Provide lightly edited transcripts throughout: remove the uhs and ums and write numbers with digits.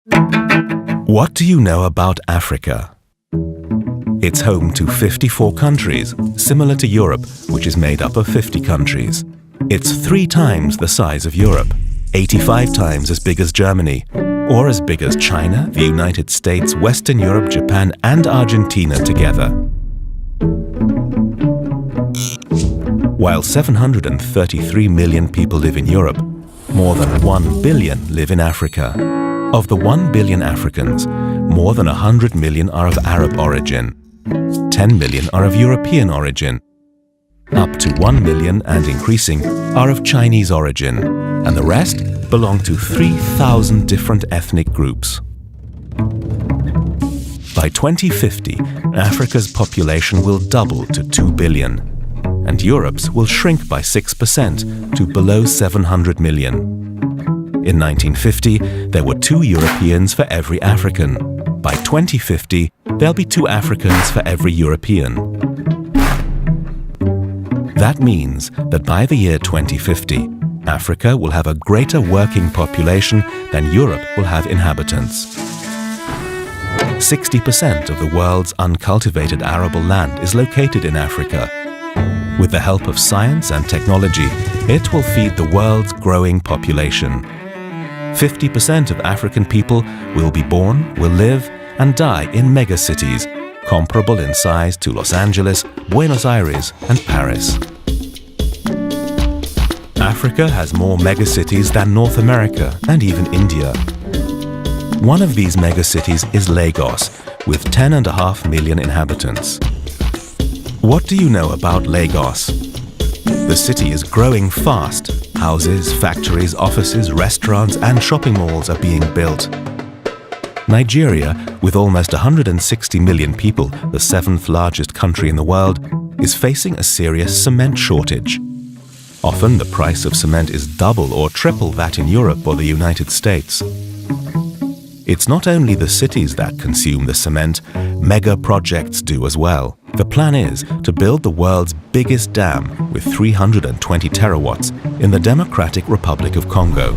What do you know about Africa? It's home to 54 countries, similar to Europe, which is made up of 50 countries. It's 3 times the size of Europe, 85 times as big as Germany, or as big as China, the United States, Western Europe, Japan, and Argentina together. While 733 million people live in Europe, more than 1 billion live in Africa. Of the 1 billion Africans, more than 100 million are of Arab origin. 10 million are of European origin. Up to 1 million and increasing are of Chinese origin, and the rest belong to 3,000 different ethnic groups. By 2050, Africa's population will double to 2 billion, and Europe's will shrink by 6% to below 700 million. In 1950, there were 2 Europeans for every African. By 2050, there'll be 2 Africans for every European. That means that by the year 2050, Africa will have a greater working population than Europe will have inhabitants. 60% of the world's uncultivated arable land is located in Africa. With the help of science and technology, it will feed the world's growing population. 50% of African people will be born, will live, and die in megacities, comparable in size to Los Angeles, Buenos Aires, and Paris. Africa has more megacities than North America and even India. One of these megacities is Lagos, with 10.5 million inhabitants. What do you know about Lagos? The city is growing fast. Houses, factories, offices, restaurants, and shopping malls are being built. Nigeria, with almost 160 million people, the 7th largest country in the world, is facing a serious cement shortage. Often the price of cement is double or triple that in Europe or the United States. It's not only the cities that consume the cement, mega projects do as well. The plan is to build the world's biggest dam with 320 terawatts in the Democratic Republic of Congo.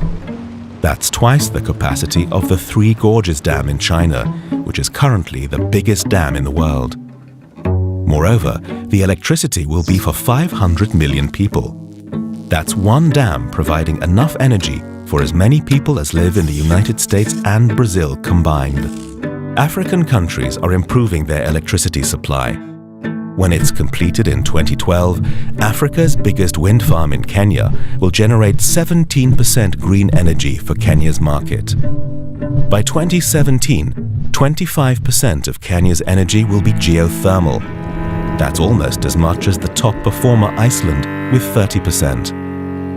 That's twice the capacity of the Three Gorges Dam in China, which is currently the biggest dam in the world. Moreover, the electricity will be for 500 million people. That's one dam providing enough energy for as many people as live in the United States and Brazil combined. African countries are improving their electricity supply. When it's completed in 2012, Africa's biggest wind farm in Kenya will generate 17% green energy for Kenya's market. By 2017, 25% of Kenya's energy will be geothermal. That's almost as much as the top performer Iceland, with 30%.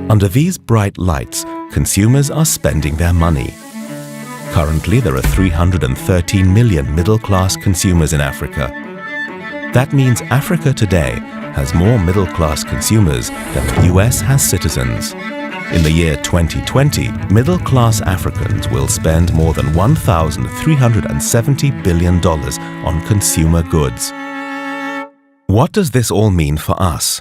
Under these bright lights, consumers are spending their money. Currently, there are 313 million middle-class consumers in Africa. That means Africa today has more middle-class consumers than the US has citizens. In the year 2020, middle-class Africans will spend more than $1,370 billion on consumer goods. What does this all mean for us?